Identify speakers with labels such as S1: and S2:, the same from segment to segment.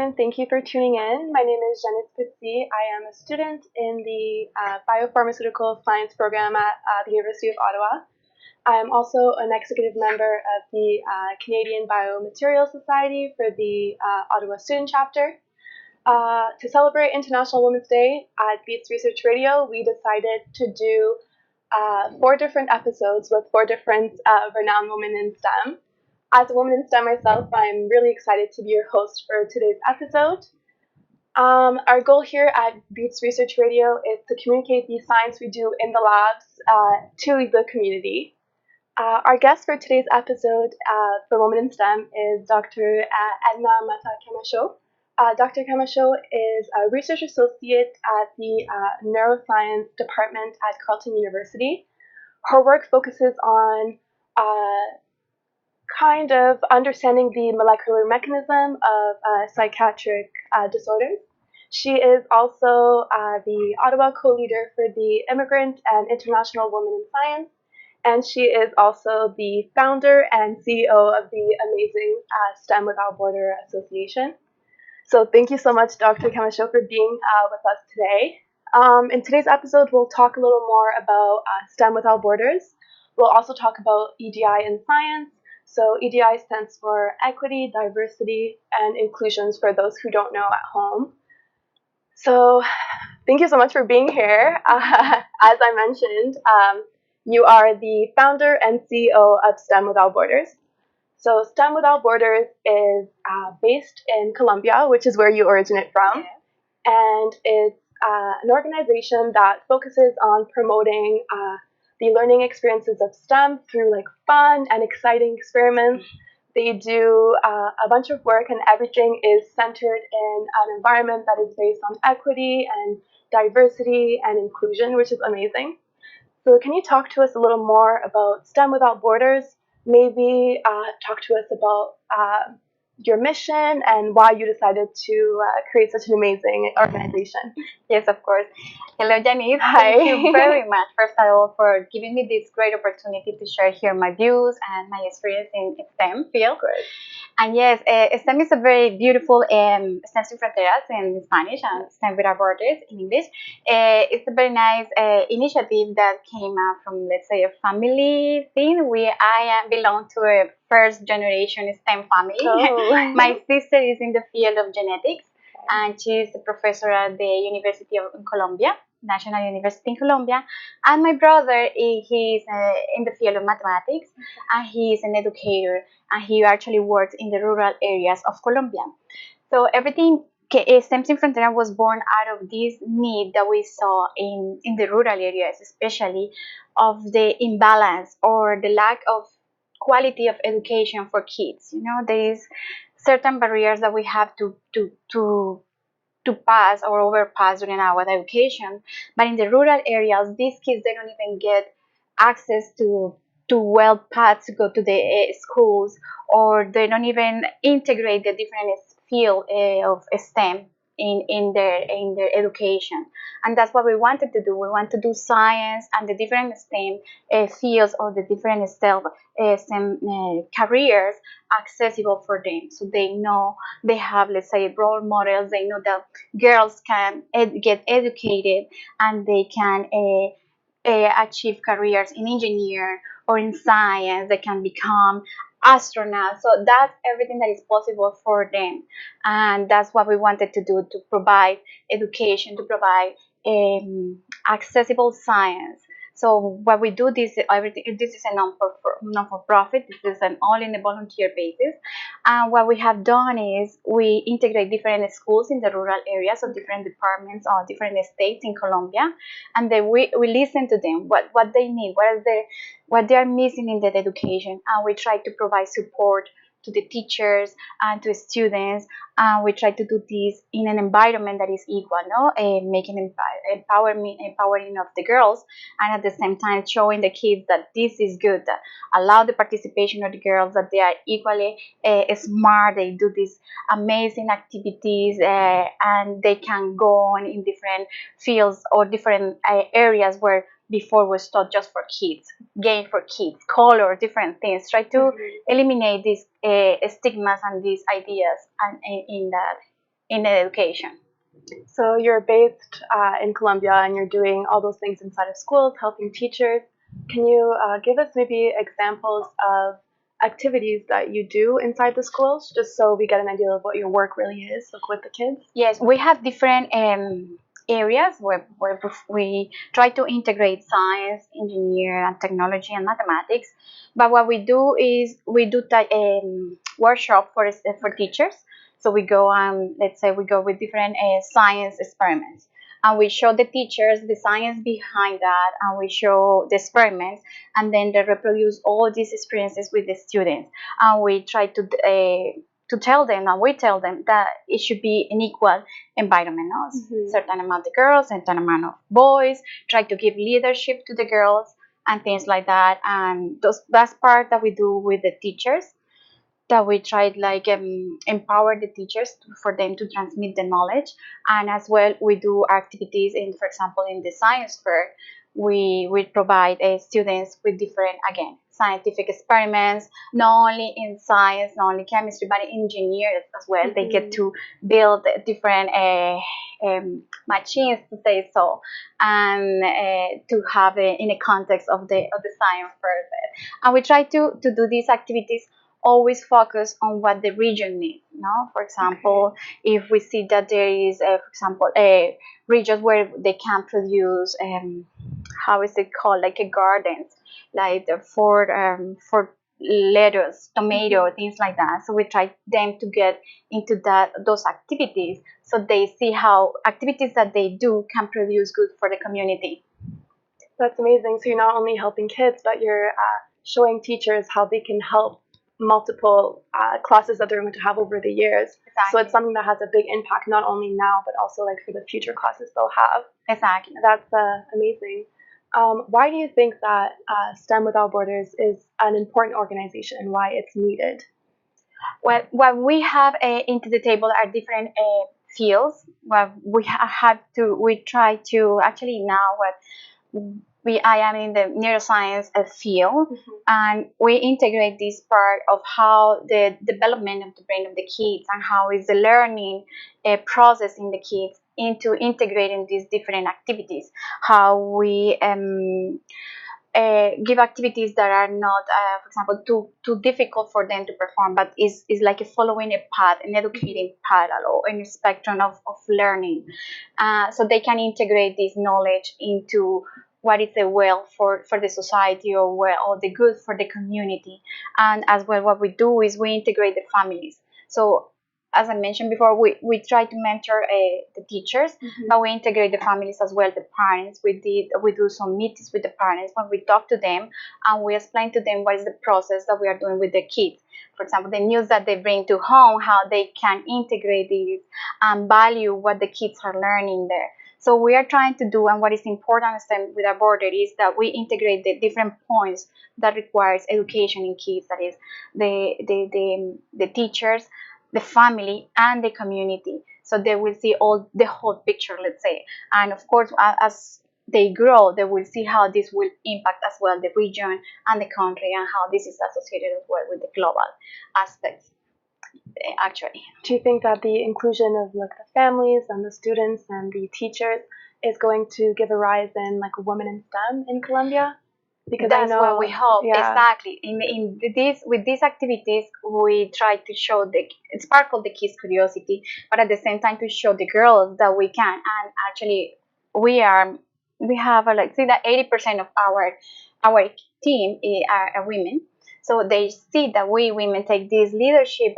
S1: and thank you for tuning in. My name is Janïs Petit. I am a student in the Biopharmaceutical Science program at the University of Ottawa. I am also an executive member of the Canadian Biomaterials Society for the Ottawa Student Chapter. To celebrate International Women's Day at Beats Research Radio, we decided to do 4 different episodes with 4 different renowned women in STEM. As a woman in STEM myself, I'm really excited to be your host for today's episode. Our goal here at Beats Research Radio is to communicate the science we do in the labs to the community. Our guest for today's episode for Women in STEM is Dr. Edna Matta-Camacho. Dr. Camacho is a research associate at the Neuroscience Department at Carleton University. Her work focuses on kind of understanding the molecular mechanism of psychiatric disorders. She is also the Ottawa co-leader for the Immigrant and International Women in Science, and she is also the founder and CEO of the amazing STEM Without Border Association. So thank you so much, Dr. Camacho, for being with us today. In today's episode, we'll talk a little more about STEM Without Borders. We'll also talk about EDI in science. So EDI stands for Equity, Diversity, and Inclusions for those who don't know at home. So thank you so much for being here. As I mentioned, you are the founder and CEO of STEM Without Borders. So STEM Without Borders is based in Colombia, which is where you originate from, and it's an organization that focuses on promoting the learning experiences of STEM through like fun and exciting experiments. They do a bunch of work, and everything is centered in an environment that is based on equity and diversity and inclusion, which is amazing. So can you talk to us a little more about STEM Without Borders? Maybe talk to us about your mission and why you decided to create such an amazing organization.
S2: Yes, of course. Hello, Janïs.
S1: Hi.
S2: Thank you very much, first of all, for giving me this great opportunity to share here my views and my experience in STEM field.
S1: Great.
S2: And yes, STEM is a very beautiful STEM sin fronteras in Spanish and STEM without borders in English. It's a very nice initiative that came out from, let's say, a family thing. I belong to a first generation STEM family.
S1: Oh.
S2: My sister is in the field of genetics, and she's a professor at the University of Colombia, National University in Colombia. And my brother, he's in the field of mathematics, and he's an educator, and he actually works in the rural areas of Colombia. So everything, STEM sin Frontera was born out of this need that we saw in the rural areas, especially of the imbalance or the lack of quality of education for kids. You know, there is certain barriers that we have to pass or overpass during our education, but in the rural areas, these kids, they don't even get access to well paths to go to the schools, or they don't even integrate the different field of STEM in their education. And that's what we wanted to do. We want to do science and the different STEM fields or the different STEM careers accessible for them, so they know they have, let's say, role models. They know that girls can get educated and they can achieve careers in engineer or in science. They can become astronauts. So that's everything that is possible for them, and that's what we wanted to do, to provide education, to provide accessible science. So what we do, this is a non-for-profit. This is an all in a volunteer basis. And what we have done is we integrate different schools in the rural areas of different departments or different states in Colombia, and then we listen to them, what they need, what they are missing in their education, and we try to provide support to the teachers and to students, and we try to do this in an environment that is equal, making empowering of the girls, and at the same time showing the kids that this is good, that allow the participation of the girls, that they are equally smart, they do these amazing activities, and they can go on in different fields or different areas where before was taught just for kids, game for kids, color, different things. Try to eliminate these stigmas and these ideas and in that in education.
S1: So you're based in Colombia and you're doing all those things inside of schools, helping teachers. Can you give us maybe examples of activities that you do inside the schools, just so we get an idea of what your work really is, like with the kids?
S2: Yes, we have different areas where we try to integrate science, engineering, and technology and mathematics. But what we do is we do workshop for teachers. So we go let's say we go with different science experiments, and we show the teachers the science behind that, and we show the experiments, and then they reproduce all these experiences with the students, and we try to tell them, and we tell them that it should be an equal environment. No? Certain amount of girls, certain amount of boys. Try to give leadership to the girls and things like that. And that's part that we do with the teachers. That we try like empower the teachers for them to transmit the knowledge, and as well we do activities in, for example, in the science fair. We provide students with different, again, scientific experiments, not only in science, not only chemistry, but engineers as well. They get to build different machines, to say so, and to have it in a context of the science fair. And we try to do these activities always focus on what the region needs. No, for example, if we see that there is, for example, a region where they can produce, how is it called, like a gardens, like for lettuce, tomato, things like that. So we try them to get into those activities, so they see how activities that they do can produce good for the community.
S1: That's amazing. So you're not only helping kids, but you're showing teachers how they can help multiple classes that they're going to have over the years.
S2: Exactly.
S1: So it's something that has a big impact, not only now, but also like for the future classes they'll have.
S2: Exactly.
S1: That's amazing. Why do you think that STEM Without Borders is an important organization and why it's needed?
S2: Well, what we have into the table are different fields. What we try to actually now I am in the neuroscience field, and we integrate this part of how the development of the brain of the kids and how is the learning process in the kids into integrating these different activities. How we give activities that are not, for example, too difficult for them to perform, but is like following a path, an educating path, or in a spectrum of learning, so they can integrate this knowledge into what is the well for the society, or the good for the community. And as well, what we do is we integrate the families. So as I mentioned before, we try to mentor the teachers, but we integrate the families as well, the parents. We do some meetings with the parents when we talk to them, and we explain to them what is the process that we are doing with the kids. For example, the news that they bring to home, how they can integrate this and value what the kids are learning there. So we are trying to do, and what is important with our border is that we integrate the different points that requires education in kids. That is the teachers, the family, and the community. So they will see the whole picture, let's say. And of course, as they grow, they will see how this will impact as well the region and the country, and how this is associated as well with the global aspects. Actually,
S1: do you think that the inclusion of like the families and the students and the teachers is going to give a rise in like women in STEM in Colombia?
S2: Because that's what we hope. Exactly. In this, with these activities, we try to show sparkle the kids' curiosity, but at the same time to show the girls that we can. And actually, we have like, see that 80% of our team are women. So they see that we women take this leadership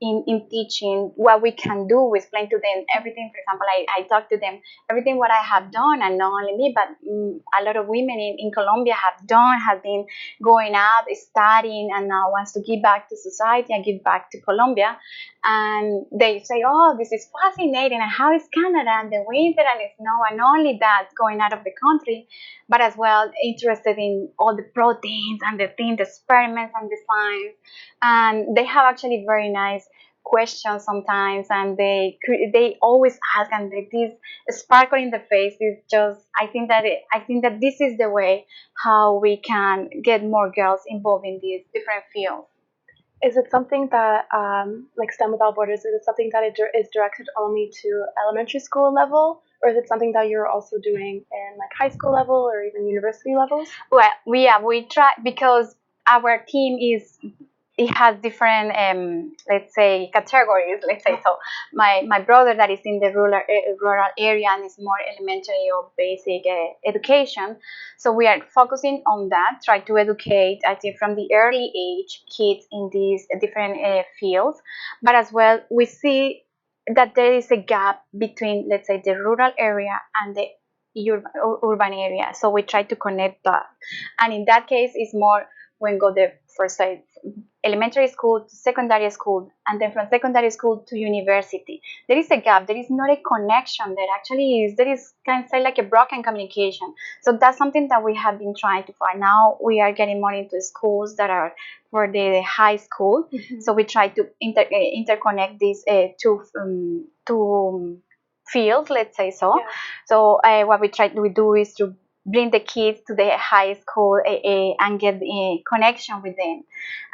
S2: in teaching what we can do. We explain to them everything. For example, I talk to them everything what I have done, and not only me, but a lot of women in Colombia have been going out, studying, and now wants to give back to society and give back to Colombia. And they say, oh, this is fascinating, and how is Canada and the winter and the snow, and not only that, going out of the country, but as well interested in all the proteins and the things, the experiments and the science. And they have actually very nice questions sometimes, and they always ask, and this sparkle in the face is just, I think that this is the way how we can get more girls involved in these different fields.
S1: Is it something that, like STEM Without Borders, is it something that is directed only to elementary school level, or is it something that you're also doing in like high school level or even university levels?
S2: Well, we try because our team it has different let's say categories, let's say. So my brother that is in the rural area and is more elementary or basic education, so we are focusing on that, try to educate, I think, from the early age kids in these different fields. But as well, we see that there is a gap between, let's say, the rural area and the urban area, so we try to connect that. And in that case, it's more when go the first side, elementary school to secondary school, and then from secondary school to university. There is a gap. There is not a connection. There actually is. There is, kind of say, like a broken communication. So that's something that we have been trying to find. Now we are getting more into schools that are for the high school. Mm-hmm. So we try to interconnect these two fields, let's say so. Yeah. So what we do is to bring the kids to the high school and get a connection with them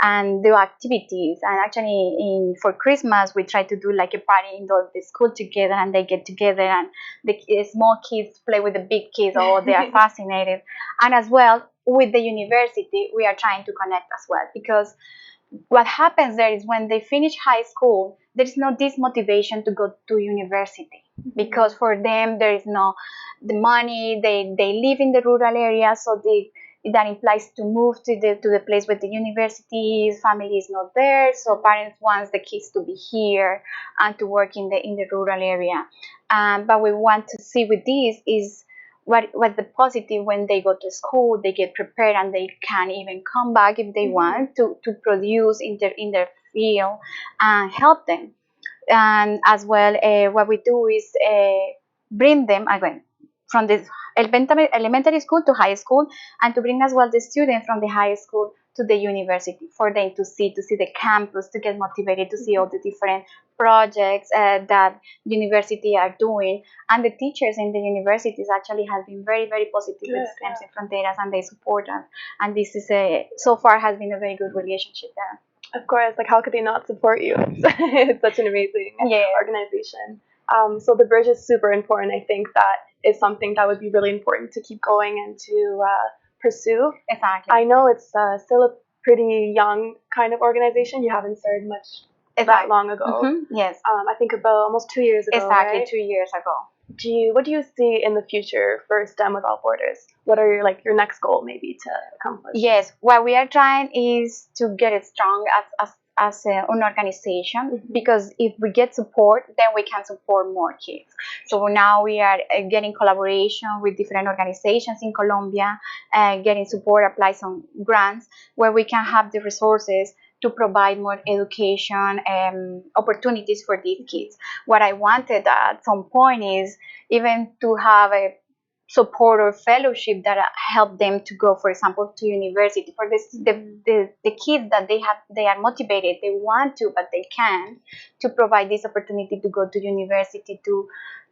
S2: and do activities. And actually, for Christmas, we try to do like a party in the school together, and they get together, and the small kids play with the big kids. Oh, they are fascinated. And as well, with the university, we are trying to connect as well, because what happens there is when they finish high school, there is no this motivation to go to university, because for them there is no the money. They live in the rural area, so that implies to move to the place where the university is. Family is not there, so parents want the kids to be here and to work in the rural area. But we want to see with this is what's the positive when they go to school, they get prepared, and they can even come back if they want to produce in their field and help them. And as well, what we do is bring them again from the elementary school to high school, and to bring as well the students from the high school to the university, for them to see the campus, to get motivated, to see all the different projects that university are doing. And the teachers in the universities actually have been very, very positive with STEM in Fronteras, and they support us. And this is so far has been a very good relationship there.
S1: Of course, like how could they not support you? It's such an amazing organization. So the bridge is super important. I think that is something that would be really important to keep going and to pursue.
S2: Exactly.
S1: I know it's still a pretty young kind of organization. You haven't started much that long ago.
S2: Mm-hmm. Yes.
S1: I think about almost 2 years ago.
S2: Exactly,
S1: right?
S2: 2 years ago.
S1: What do you see in the future for STEM Without Borders? What are your next goal maybe to accomplish?
S2: Yes, what we are trying is to get it strong as an organization, mm-hmm. because if we get support, then we can support more kids. So now we are getting collaboration with different organizations in Colombia, getting support, apply some grants where we can have the resources to provide more education opportunities for these kids. What I wanted at some point is even to have a support or fellowship that help them to go, for example, to university. For the kids that they are motivated, they want to, but they can't, to provide this opportunity to go to university, to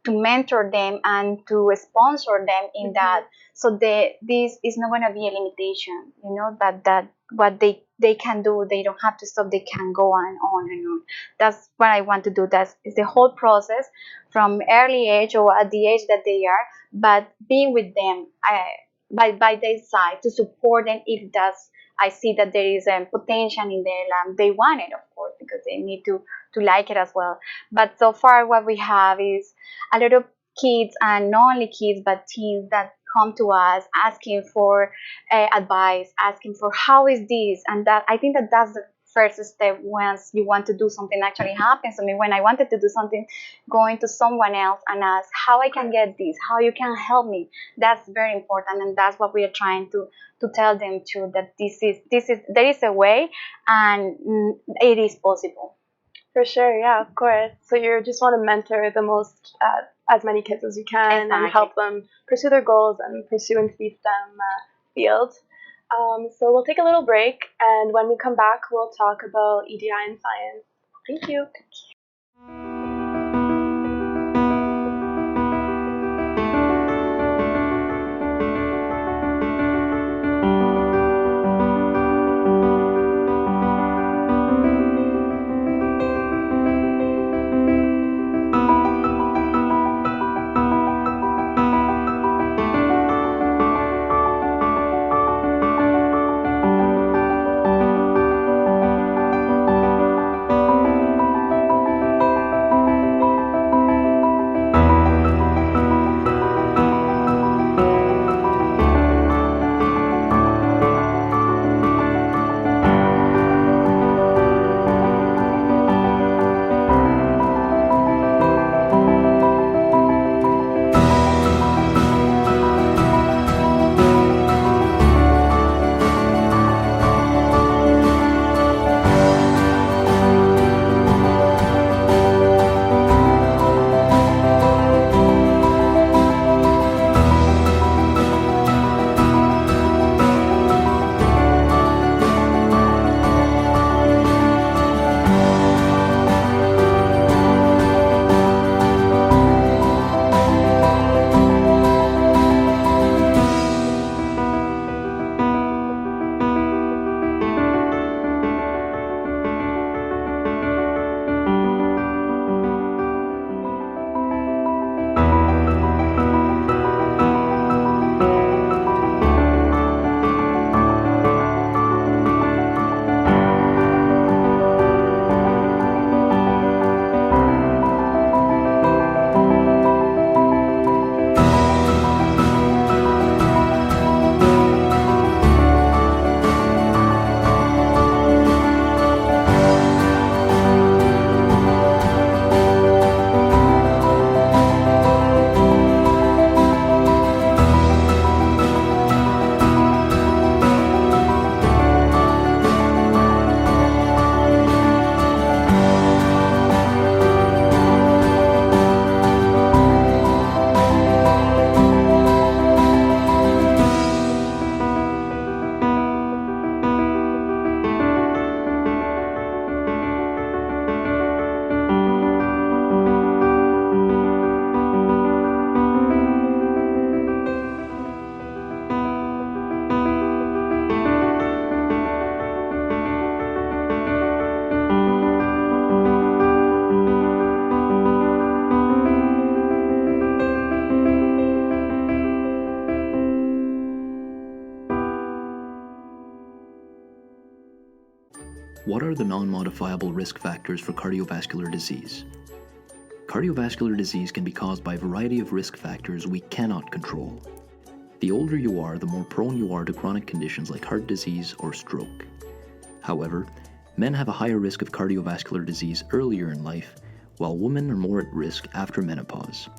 S2: mentor them and to sponsor them in mm-hmm. that. So this is not going to be a limitation, that what they can do, they don't have to stop, they can go on and on. That's what I want to do. That is the whole process from early age or at the age that they are, but being with them by their side to support them if I see that there is a potential in them. They want it, of course, because they need to like it as well. But so far what we have is a lot of kids, and not only kids but teens, that come to us asking for advice, asking for how is this and that. I think that's the first step. Once you want to do something, actually happens to me when I wanted to do something, going to someone else and ask how I can get this, how you can help me. That's very important, and that's what we are trying to tell them too, that there is a way, and it is possible.
S1: For sure, yeah, of course. So you just want to mentor the most, as many kids as you can, exactly. and help them pursue their goals and pursue into the STEM field. So we'll take a little break, and when we come back, we'll talk about EDI and science. Thank you.
S3: What are the non-modifiable risk factors for cardiovascular disease? Cardiovascular disease can be caused by a variety of risk factors we cannot control. The older you are, the more prone you are to chronic conditions like heart disease or stroke. However, men have a higher risk of cardiovascular disease earlier in life, while women are more at risk after menopause.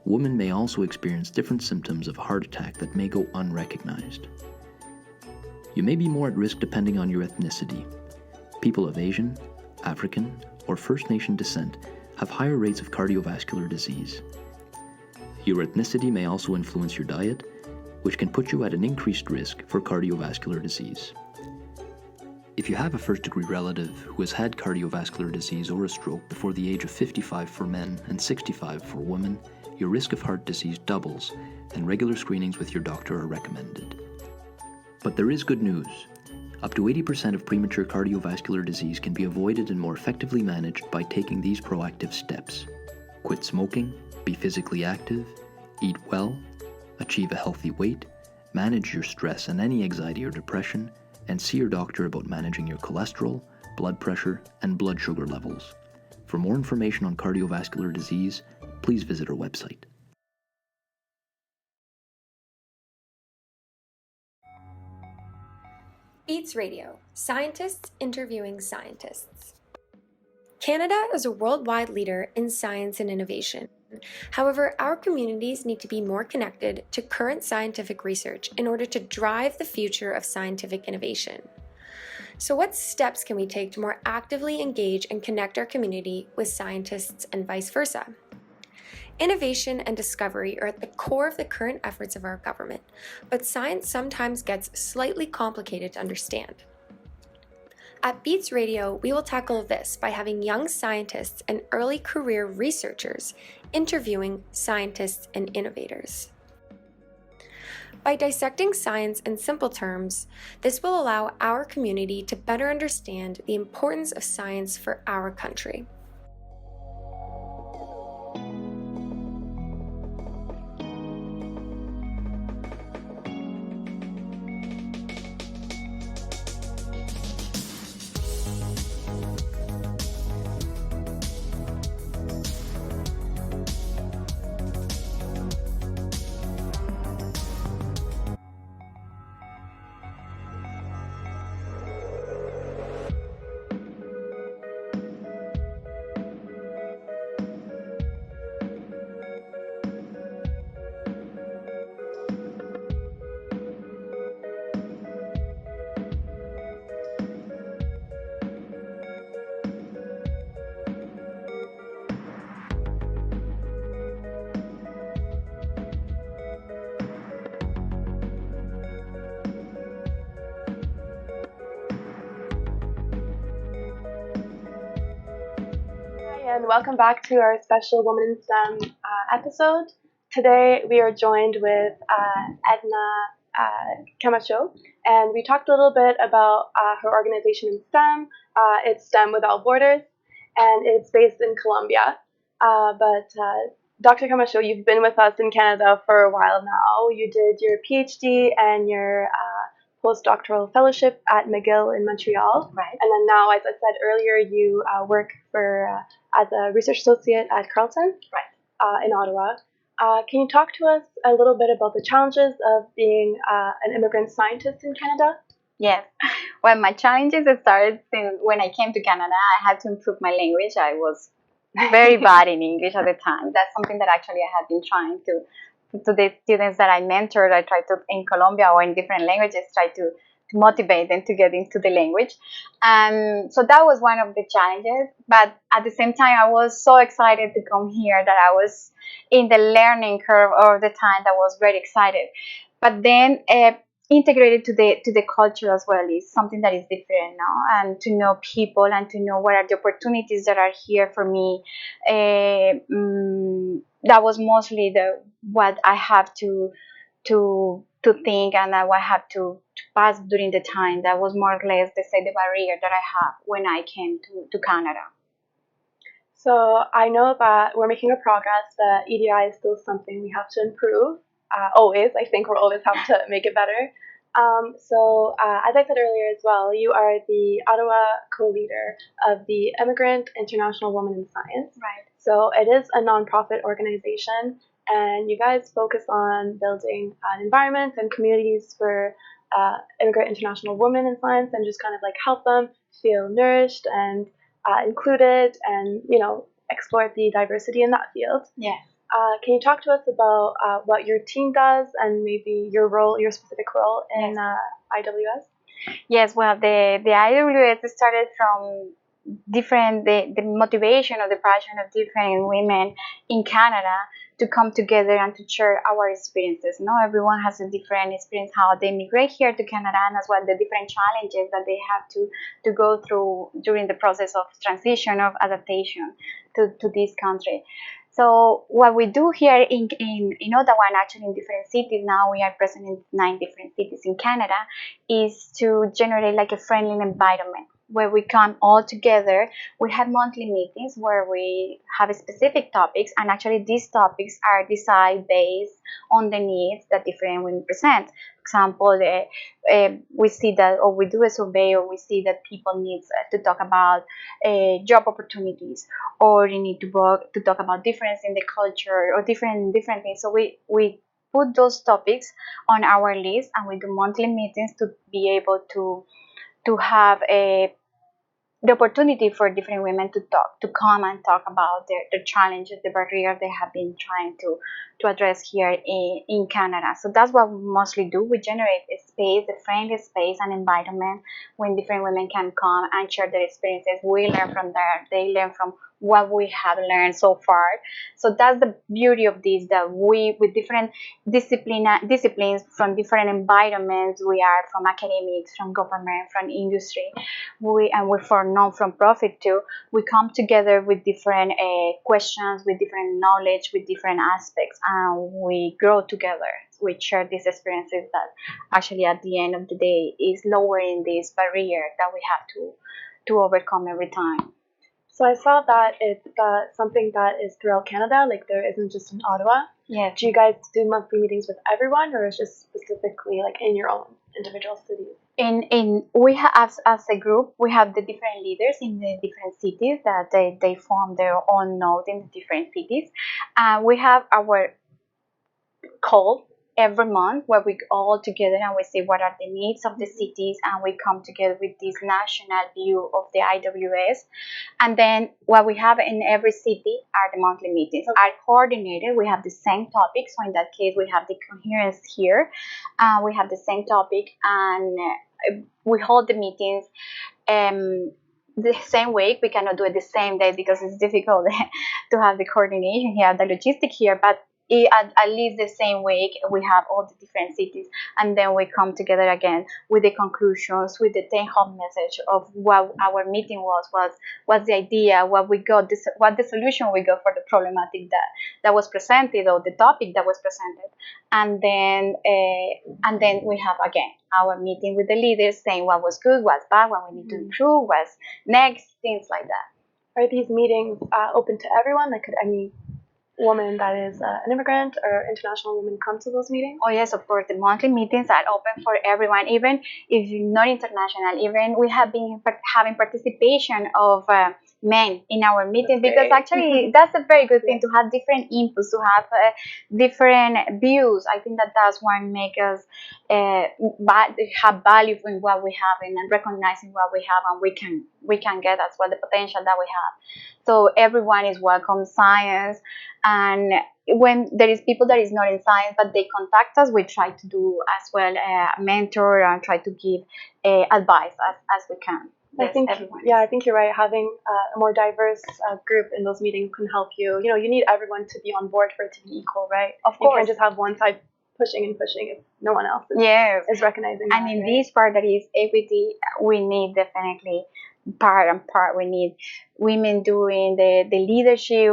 S3: Women may also experience different symptoms of heart attack that may go unrecognized. You may be more at risk depending on your ethnicity. People of Asian, African, or First Nation descent have higher rates of cardiovascular disease. Your ethnicity may also influence your diet, which can put you at an increased risk for cardiovascular disease. If you have a first-degree relative who has had cardiovascular disease or a stroke before the age of 55 for men and 65 for women, your risk of heart disease doubles, and regular screenings with your doctor are recommended. But there is good news. Up to 80% of premature cardiovascular disease can be avoided and more effectively managed by taking these proactive steps. Quit smoking, be physically active, eat well, achieve a healthy weight, manage your stress and any anxiety or depression, and see your doctor about managing your cholesterol, blood pressure, and blood sugar levels. For more information on cardiovascular disease, please visit our website.
S4: Beats Radio, scientists interviewing scientists. Canada is a worldwide leader in science and innovation. However, our communities need to be more connected to current scientific research in order to drive the future of scientific innovation. So what steps can we take to more actively engage and connect our community with scientists and vice versa? Innovation and discovery are at the core of the current efforts of our government, but science sometimes gets slightly complicated to understand. At Beats Radio, we will tackle this by having young scientists and early career researchers interviewing scientists and innovators. By dissecting science in simple terms, this will allow our community to better understand the importance of science for our country.
S1: And welcome back to our special Woman in STEM episode. Today we are joined with Edna Camacho, and we talked a little bit about her organization in STEM. It's STEM Without Borders, and it's based in Colombia. But Dr. Camacho, you've been with us in Canada for a while now. You did your PhD and your postdoctoral fellowship at McGill in Montreal.
S2: Right.
S1: And then now, as I said earlier, you work for as a research associate at Carleton.
S2: Right.
S1: In Ottawa. Can you talk to us a little bit about the challenges of being an immigrant scientist in Canada?
S2: Yes. Well, my challenges started when I came to Canada. I had to improve my language. I was very bad in English at the time. That's something that actually I had been trying to the students that I mentored. I tried to, in Colombia or in different languages, try to motivate them to get into the language. So that was one of the challenges. But at the same time, I was so excited to come here that I was in the learning curve all the time. That was very excited. But then integrated to the culture as well is something that is different now, and to know people and to know what are the opportunities that are here for me. That was mostly what I have to think, and that I have to pass during the time. That was more or less the barrier that I have when I came to Canada.
S1: So I know that we're making a progress. The EDI is still something we have to improve. Always, I think we'll always have to make it better. As I said earlier as well, you are the Ottawa co-leader of the Immigrant International Women in Science.
S2: Right.
S1: So it is a nonprofit organization, and you guys focus on building an environment and communities for immigrant international women in science, and just kind of like help them feel nourished and included, and explore the diversity in that field.
S2: Yes.
S1: Can you talk to us about what your team does and maybe your specific role in IWS?
S2: Yes, well, the IWS started from the motivation or the passion of different women in Canada to come together and to share our experiences. Everyone has a different experience how they migrate here to Canada, and as well the different challenges that they have to go through during the process of transition, of adaptation to this country. So what we do here in Ottawa, and actually in different cities now, we are present in 9 different cities in Canada, is to generate like a friendly environment where we come all together. We have monthly meetings where we have specific topics, and actually these topics are decided based on the needs that different women present. For example, we see that, or we do a survey, or we see that people need to talk about job opportunities, or you need to talk about difference in the culture, or different things. So we put those topics on our list, and we do monthly meetings to be able to have the opportunity for different women to come and talk about their challenges, the barriers they have been trying to address here in Canada. So that's what we mostly do. We generate a space, a friendly space and environment when different women can come and share their experiences. We learn from there. They learn from what we have learned so far. So that's the beauty of this, that we, with different disciplines from different environments, we are from academics, from government, from industry, we're for non-profit too. We come together with different questions, with different knowledge, with different aspects, and we grow together. We share these experiences that actually at the end of the day is lowering this barrier that we have to overcome every time.
S1: So I saw that it's something that is throughout Canada, like there isn't just in Ottawa.
S2: Yes.
S1: Do you guys do monthly meetings with everyone, or is just specifically like in your own individual cities?
S2: We have, as a group, we have the different leaders in the different cities that they form their own node in the different cities. We have our call every month where we all together and we see what are the needs of the cities, and we come together with this national view of the IWS. And then what we have in every city are the monthly meetings, are coordinated. We have the same topic, so in that case we have the coherence here. We have the same topic, and we hold the meetings the same week. We cannot do it the same day because it's difficult to have the coordination here, the logistic here, but at least the same week we have all the different cities, and then we come together again with the conclusions, with the take-home message of what our meeting what's the idea, what we got, what the solution we got for the problematic that was presented, or the topic that was presented, and then we have again our meeting with the leaders saying what was good, what's bad, what we need to improve, what's next, things like that.
S1: Are these meetings open to everyone? Like, could any woman that is an immigrant or international woman come to those meetings?
S2: Oh yes, of course. The monthly meetings are open for everyone, even if you're not international. Even we have been having participation of men in our meeting, because actually that's a very good thing to have different inputs, to have different views. I think that's what makes us have value in what we have, and recognizing what we have, and we can get as well the potential that we have. So everyone is welcome. Science, and when there is people that is not in science but they contact us, we try to do as well a mentor and try to give advice as we can.
S1: I think you're right. Having a more diverse group in those meetings can help you. You need everyone to be on board for it to be equal, right?
S2: Of course.
S1: You can't just have one side pushing if no one else is recognizing that.
S2: And in this part that is equity, we need definitely part and part. We need women doing the leadership,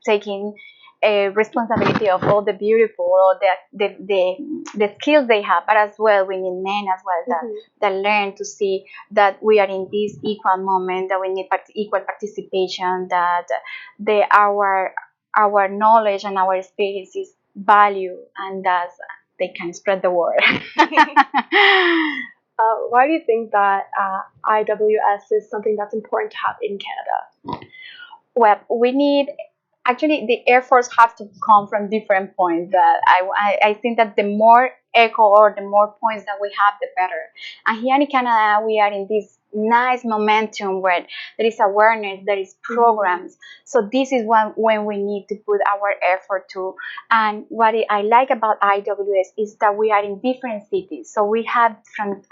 S2: taking responsibility of all the beautiful, or the skills they have, but as well we need men as well that learn to see that we are in this equal moment, that we need equal participation, that our knowledge and our experience is value, and they can spread the word.
S1: Why do you think that IWS is something that's important to have in Canada?
S2: Well, we need, actually the efforts have to come from different points. That I think that the more echo or the more points that we have, the better. And here in Canada, we are in this nice momentum where there is awareness, there is programs. So this is when we need to put our effort to. And what I like about IWS is that we are in different cities. So we have from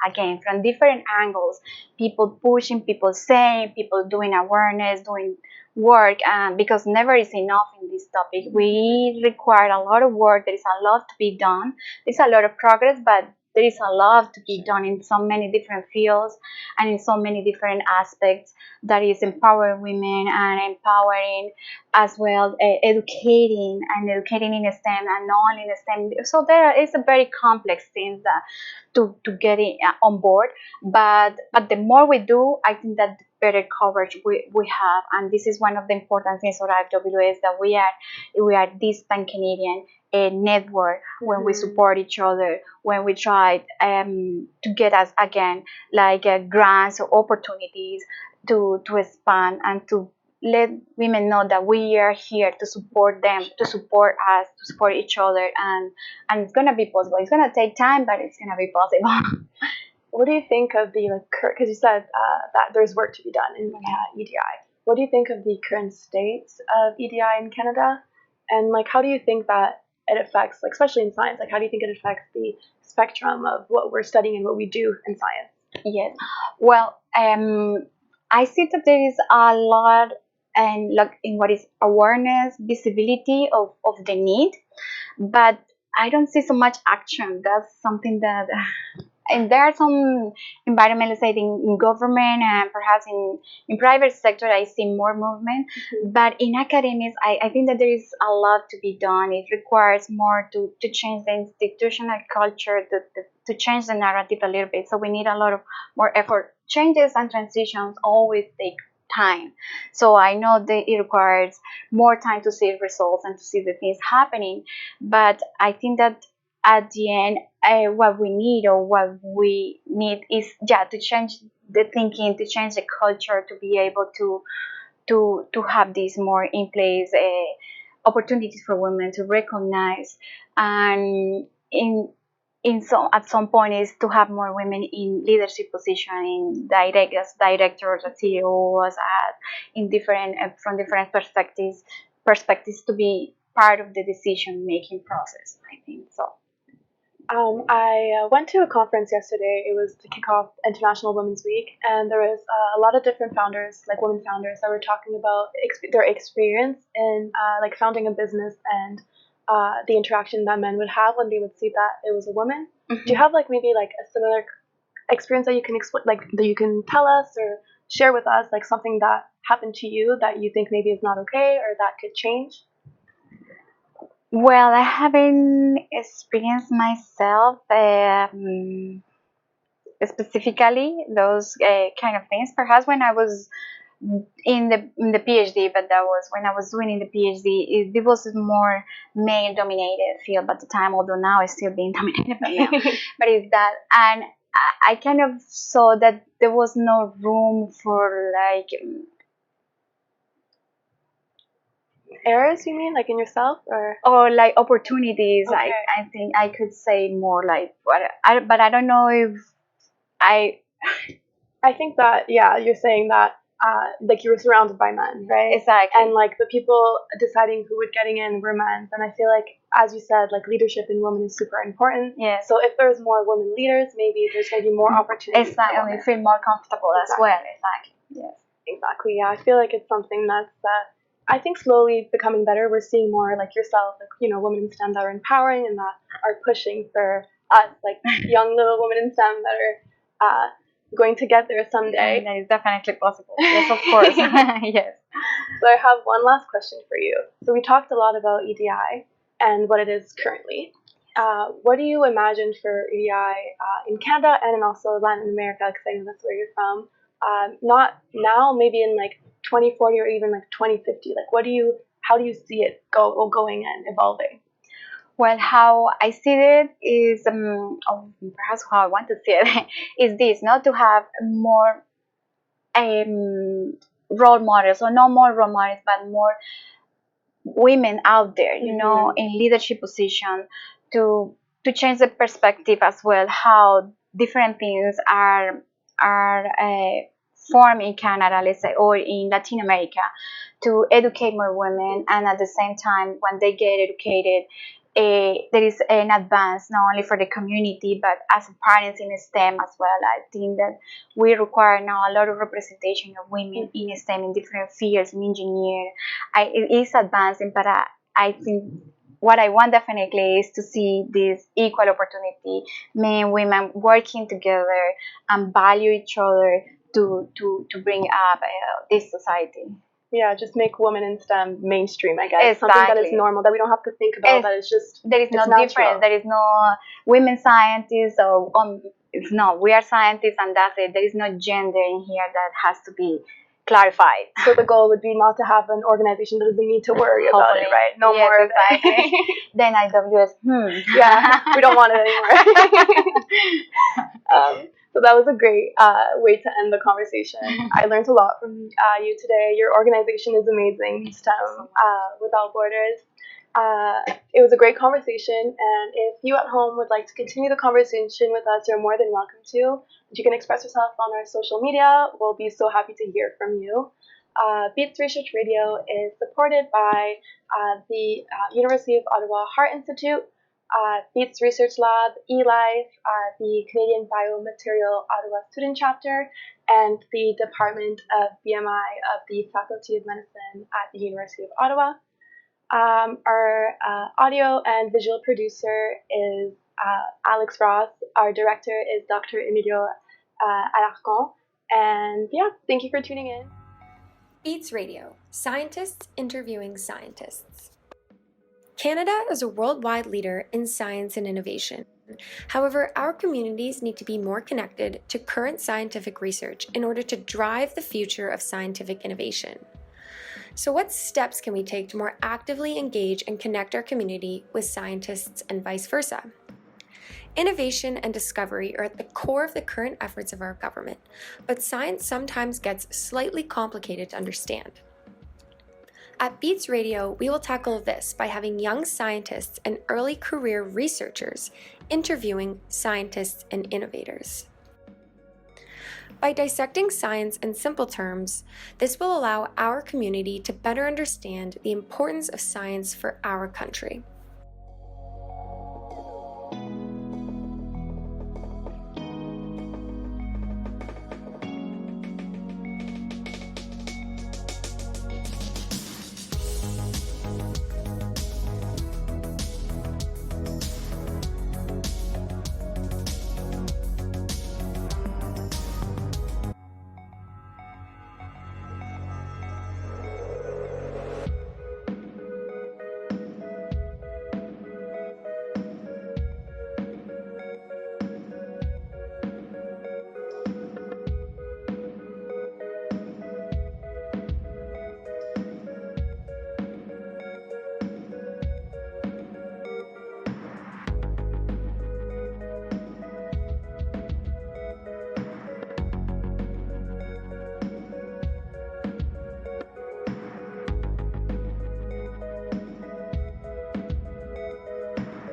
S2: different angles, people pushing, people saying, people doing awareness, doing work, because never is enough in this topic. We require a lot of work. There is a lot to be done. There's a lot of progress, but there is a lot to be done in so many different fields and in so many different aspects. That is empowering women and empowering as well, educating in STEM and not in STEM. So there is a very complex thing that to get it on board. But the more we do, I think that the better coverage we have. And this is one of the important things for IWS, that we are this pan-Canadian network, when we support each other, when we try to get us again like grants or opportunities to expand and to let women know that we are here to support them, to support us, to support each other, and it's gonna be possible. It's gonna take time, but it's gonna be possible.
S1: What do you think of the because you said that there's work to be done in EDI. What do you think of the current state of EDI in Canada, and how do you think that it affects, especially in science, how do you think it affects the spectrum of what we're studying and what we do in science?
S2: Yes, well, I see that there is a lot and in what is awareness, visibility of the need, but I don't see so much action. That's something that, and there are some environmental side in government and perhaps in private sector, I see more movement. But in academics, I think that there is a lot to be done. It requires more to change the institutional culture, to change the narrative a little bit. So we need a lot of more effort. Changes and transitions always take time. So I know that it requires more time to see results and to see the things happening. But I think that at the end, what we need is to change the thinking, to change the culture, to be able to have these more in place opportunities for women to recognize, and at some point is to have more women in leadership position, in directors, as CEOs, in different from different perspectives to be part of the decision making process. I think so.
S1: I went to a conference yesterday. It was to kick off International Women's Week, and there was a lot of different founders, women founders, that were talking about their experience in founding a business and the interaction that men would have when they would see that it was a woman. Do you have maybe a similar experience that you can explain, that you can tell us or share with us, something that happened to you that you think maybe is not okay or that could change?
S2: Well, I haven't experienced myself specifically those kind of things. Perhaps when I was in the PhD, but that was when I was doing in the PhD. It was a more male-dominated field at the time, although now it's still being dominated by male. But it's that, and I kind of saw that there was no room for
S1: errors, you mean, in yourself, or
S2: opportunities. Okay. I think I could say more but I don't know if
S1: I think that you're saying that you were surrounded by men, right?
S2: Exactly.
S1: And the people deciding who would getting in were men. And I feel as you said, leadership in women is super important.
S2: Yeah.
S1: So if there's more women leaders, maybe there's going to be more opportunities.
S2: Exactly. You feel more comfortable as well. Exactly. Yes.
S1: Exactly. Yeah. I feel it's something that's I think slowly becoming better. We're seeing more yourself, women in STEM that are empowering and that are pushing for us, young little women in STEM that are going to get there someday.
S2: That is definitely possible. Yes, of course. Yes.
S1: So I have one last question for you. So we talked a lot about EDI and what it is currently. What do you imagine for EDI in Canada and in also Latin America, because I know that's where you're from? Not now, maybe in 2040 or even 2050. How do you see it going and evolving?
S2: Well, how I see it is, or perhaps how I want to see it, is this, not to have more role models, or no more role models, but more women out there, you know, in leadership position, to change the perspective as well, how different things are formed in Canada, let's say, or in Latin America, to educate more women, and at the same time, when they get educated, there is an advance not only for the community but as parents in STEM as well. I think that we require now a lot of representation of women in STEM, in different fields, in engineering. It is advancing, but I think what I want definitely is to see this equal opportunity, men, women working together and value each other to bring up this society.
S1: Yeah, just make women in STEM mainstream, I guess.
S2: Exactly.
S1: Something that is normal, that we don't have to think about, that it's just,
S2: there is no
S1: natural.
S2: difference. There is no women scientists, or no, we are scientists and that's it. There is no gender in here that has to be clarified.
S1: So the goal would be not to have an organization that doesn't need to worry about it, right? No more of
S2: exactly. Then IWS,
S1: Yeah, we don't want it anymore. So that was a great way to end the conversation. I learned a lot from you today. Your organization is amazing, STEM Without Borders. It was a great conversation, and if you at home would like to continue the conversation with us, you're more than welcome to. You can express yourself on our social media. We'll be so happy to hear from you. Beats Research Radio is supported by the University of Ottawa Heart Institute, Beats Research Lab, eLife, the Canadian Biomaterial Ottawa Student Chapter, and the Department of BMI of the Faculty of Medicine at the University of Ottawa. Our audio and visual producer is Alex Ross. Our director is Dr. Emilio Alarcon. And yeah, thank you for tuning in.
S4: Beats Radio, scientists interviewing scientists. Canada is a worldwide leader in science and innovation. However, our communities need to be more connected to current scientific research in order to drive the future of scientific innovation. So what steps can we take to more actively engage and connect our community with scientists and vice versa? Innovation and discovery are at the core of the current efforts of our government, but science sometimes gets slightly complicated to understand. At Beats Radio, we will tackle this by having young scientists and early career researchers interviewing scientists and innovators. By dissecting science in simple terms, this will allow our community to better understand the importance of science for our country.